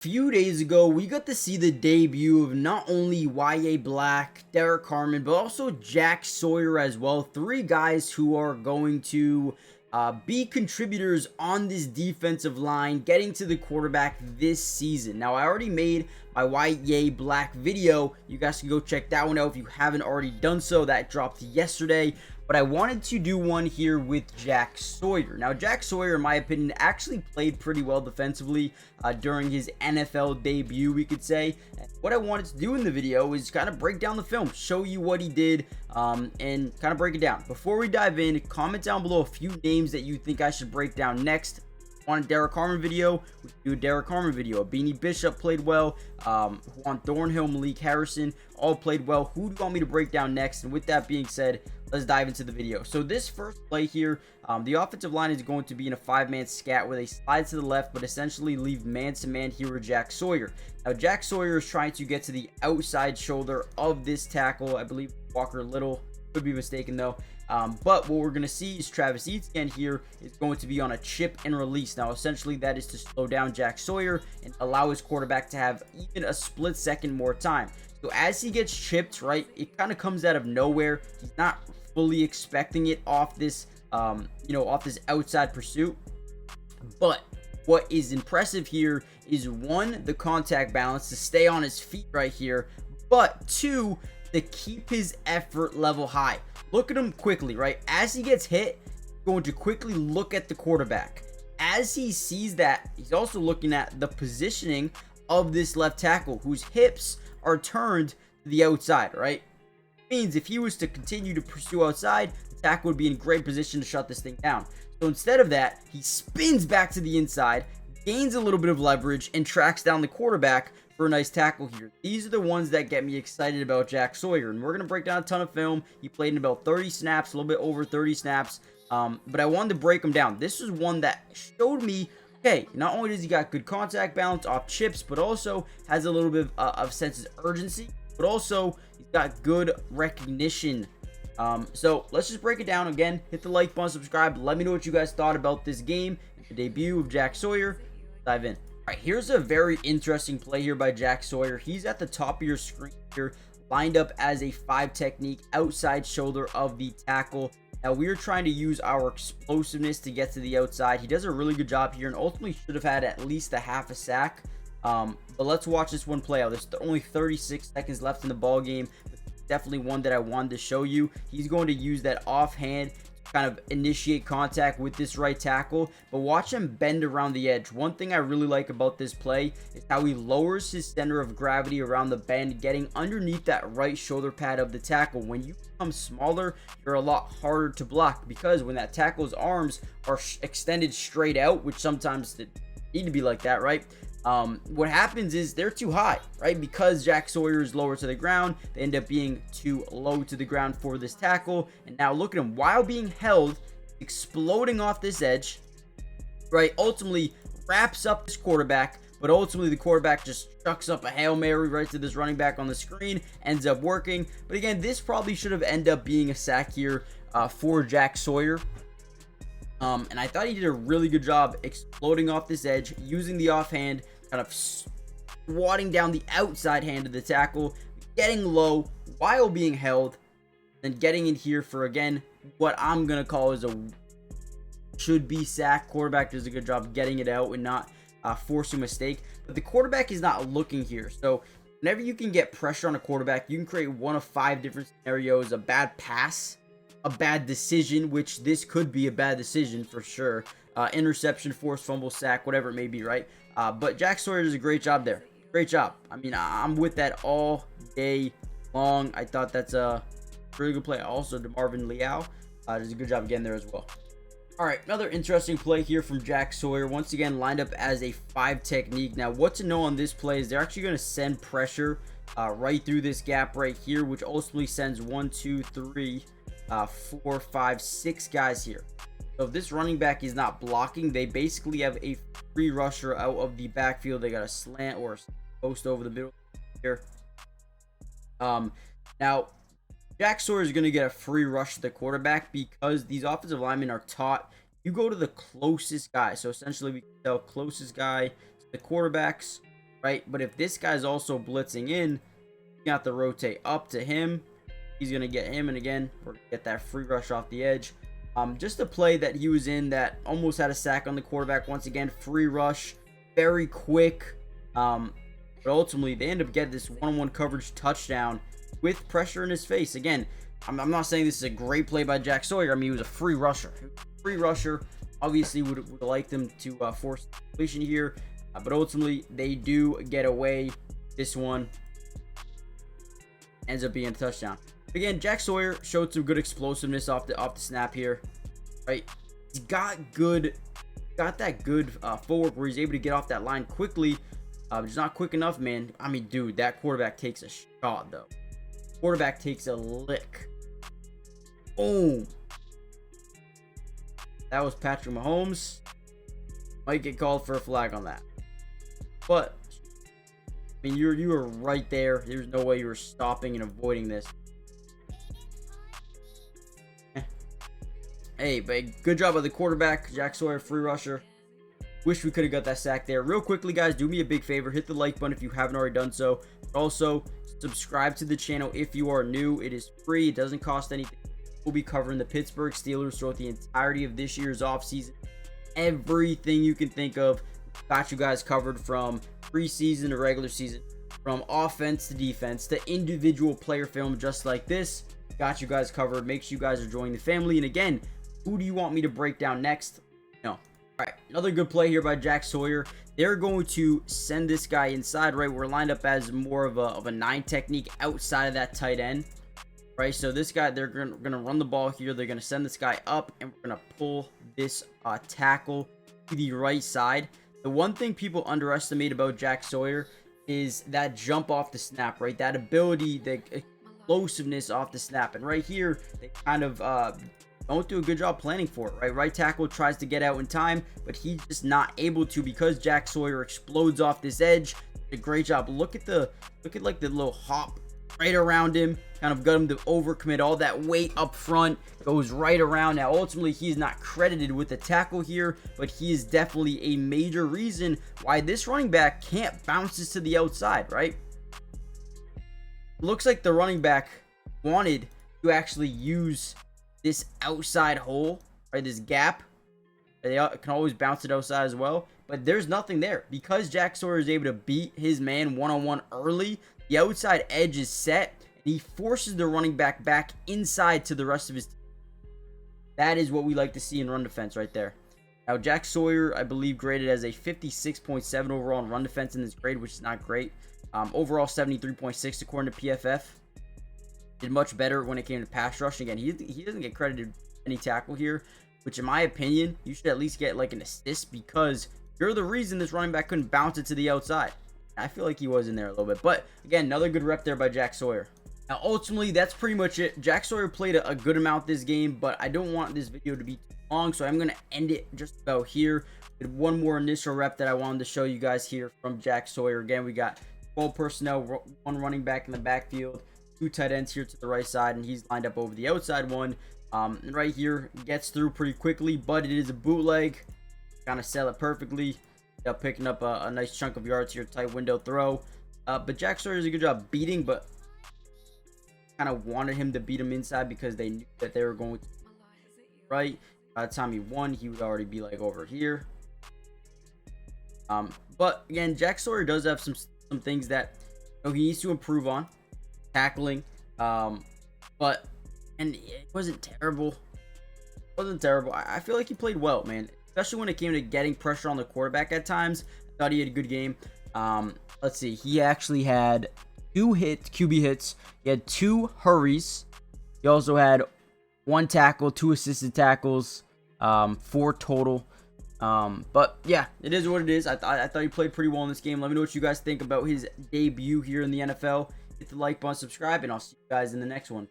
Few days ago, we got to see the debut of not only YA Black, Derek Harmon, but also Jack Sawyer as well. Three guys who are going to be contributors on this defensive line, getting to the quarterback this season. Now, I already made my YA Black video. You guys can go check that one out if you haven't already done so. That dropped yesterday. But I wanted to do one here with Jack Sawyer. Now, Jack Sawyer, in my opinion, actually played pretty well defensively during his NFL debut, we could say. What I wanted to do in the video is kind of break down the film, show you what he did, and kind of break it down. Before we dive in, comment down below a few names that you think I should break down next. On a Derek Harmon video, we do a Derek Harmon video. Beanie Bishop played well. Juan Thornhill, Malik Harrison all played well. Who do you want me to break down next? And with that being said, let's dive into the video. So this first play here, the offensive line is going to be in a 5-man scat where they slide to the left, but essentially leave man-to-man here with Jack Sawyer. Now, Jack Sawyer is trying to get to the outside shoulder of this tackle. I believe Walker Little, could be mistaken though. But what we're going to see is Travis Etienne here is going to be on a chip and release. Now, essentially, that is to slow down Jack Sawyer and allow his quarterback to have even a split second more time. So as he gets chipped, right, it kind of comes out of nowhere. He's not fully expecting it off this, off this outside pursuit. But what is impressive here is, one, the contact balance to stay on his feet right here, but two, to keep his effort level high. Look at him quickly, right? As he gets hit, he's going to quickly look at the quarterback. As he sees that, he's also looking at the positioning of this left tackle, whose hips are turned to the outside, right? Means if he was to continue to pursue outside, the tackle would be in great position to shut this thing down. So instead of that, he spins back to the inside, gains a little bit of leverage, and tracks down the quarterback for a nice tackle here. These are the ones that get me excited about Jack Sawyer, and we're going to break down a ton of film. He played in about 30 snaps, a little bit over 30 snaps, but I wanted to break him down. This is one that showed me, okay, not only does he got good contact balance off chips, but also has a little bit of sense of urgency, but also he's got good recognition. So let's just break it down. Again, hit the like button, subscribe, let me know what you guys thought about this game, the debut of Jack Sawyer. Dive in. All right, here's a very interesting play here by Jack Sawyer. He's at the top of your screen here, lined up as a 5 technique, outside shoulder of the tackle. Now, we're trying to use our explosiveness to get to the outside. He does a really good job here and ultimately should have had at least a half a sack. But let's watch this one play out. There's only 36 seconds left in the ball game. Definitely one that I wanted to show you. He's going to use that offhand to kind of initiate contact with this right tackle, but watch him bend around the edge. One thing I really like about this play is how he lowers his center of gravity around the bend, getting underneath that right shoulder pad of the tackle. When you become smaller, you're a lot harder to block, because when that tackle's arms are extended straight out, which sometimes need to be like that, right? What happens is they're too high, right? Because Jack Sawyer is lower to the ground, they end up being too low to the ground for this tackle. And now look at him, while being held, exploding off this edge, right? Ultimately wraps up this quarterback, but ultimately the quarterback just chucks up a Hail Mary right to this running back on the screen, ends up working. But again, this probably should have ended up being a sack here for Jack Sawyer. And I thought he did a really good job exploding off this edge, using the offhand, kind of swatting down the outside hand of the tackle, getting low while being held, then getting in here for, again, what I'm going to call is a should-be sack. Quarterback does a good job getting it out and not forcing a mistake. But the quarterback is not looking here. So whenever you can get pressure on a quarterback, you can create one of 5 different scenarios: a bad pass, a bad decision, which this could be a bad decision for sure, interception, forced fumble, sack, whatever it may be, right? But Jack Sawyer does a great job there. Great job. I mean, I'm with that all day long. I thought that's a really good play. Also, DeMarvin Leal does a good job again there as well. All right, another interesting play here from Jack Sawyer. Once again, lined up as a 5 technique. Now, what to know on this play is they're actually going to send pressure right through this gap right here, which ultimately sends 1, 2, 3, 4, 5, 6 guys here. So if this running back is not blocking, they basically have a free rusher out of the backfield. They got a slant or a post over the middle here. Now, Jack Sawyer is going to get a free rush to the quarterback because these offensive linemen are taught you go to the closest guy. So essentially, we can tell closest guy to the quarterbacks right? But if this guy's also blitzing in, you have to rotate up to him. He's going to get him, and again, we're going to get that free rush off the edge. Just a play that he was in that almost had a sack on the quarterback. Once again, free rush, very quick. But ultimately, they end up getting this one-on-one coverage touchdown with pressure in his face. Again, I'm not saying this is a great play by Jack Sawyer. I mean, he was a free rusher. Obviously, would like them to force completion here. But ultimately, they do get away. This one ends up being a touchdown. Again, Jack Sawyer showed some good explosiveness off the snap here, right? He's got that good footwork where he's able to get off that line quickly. Just not quick enough, man. I mean, dude, that quarterback takes a shot, though. Quarterback takes a lick. Boom. That was Patrick Mahomes. Might get called for a flag on that. But, I mean, you were right there. There's no way you were stopping and avoiding this. Hey, but good job by the quarterback, Jack Sawyer, free rusher. Wish we could have got that sack there. Real quickly, guys, do me a big favor. Hit the like button if you haven't already done so. Also, subscribe to the channel if you are new. It is free. It doesn't cost anything. We'll be covering the Pittsburgh Steelers throughout the entirety of this year's offseason. Everything you can think of, got you guys covered from preseason to regular season, from offense to defense to individual player film just like this. Got you guys covered. Make sure you guys are joining the family. And again, who do you want me to break down next? No. All right, another good play here by Jack Sawyer. They're going to send this guy inside, right? We're lined up as more of a 9 technique outside of that tight end, right? So this guy, they're gonna run the ball here. They're gonna send this guy up, and we're gonna pull this tackle to the right side. The one thing people underestimate about Jack Sawyer is that jump off the snap, right? That ability, the explosiveness off the snap. And right here, they kind of don't do a good job planning for it, right? Right tackle tries to get out in time, but he's just not able to because Jack Sawyer explodes off this edge. A great job. Look at like the little hop right around him, kind of got him to overcommit. All that weight up front goes right around. Now, ultimately, he's not credited with the tackle here, but he is definitely a major reason why this running back can't bounce this to the outside, right? Looks like the running back wanted to actually use this outside hole, right? This gap. They can always bounce it outside as well, but there's nothing there because Jack Sawyer is able to beat his man one-on-one early. The outside edge is set, and he forces the running back inside to the rest of his team. That is what we like to see in run defense right there. Now, Jack Sawyer, I believe, graded as a 56.7 overall in run defense in this grade, which is not great. Overall, 73.6 according to PFF. Did much better when it came to pass rush. Again, he doesn't get credited any tackle here, which in my opinion, you should at least get like an assist because you're the reason this running back couldn't bounce it to the outside. I feel like he was in there a little bit. But again, another good rep there by Jack Sawyer. Now, ultimately, that's pretty much it. Jack Sawyer played a good amount this game, but I don't want this video to be too long, so I'm going to end it just about here. With one more initial rep that I wanted to show you guys here from Jack Sawyer. Again, we got 12 personnel, 1 running back in the backfield, 2 tight ends here to the right side, and he's lined up over the outside one. And right here, gets through pretty quickly, but it is a bootleg. Kind of sell it perfectly. Picking up a nice chunk of yards here, tight window throw. But Jack Sawyer does a good job beating, but kind of wanted him to beat him inside because they knew that they were going to right. By the time he won, he would already be like over here. But again, Jack Sawyer does have some things that he needs to improve on. Tackling. And it wasn't terrible. I feel like he played well, man. Especially when it came to getting pressure on the quarterback at times. I thought he had a good game. Let's see. He actually had 2 QB hits. He had 2 hurries. He also had 1 tackle, 2 assisted tackles, 4 total. But yeah, it is what it is. I thought he played pretty well in this game. Let me know what you guys think about his debut here in the NFL. Hit the like button, subscribe, and I'll see you guys in the next one.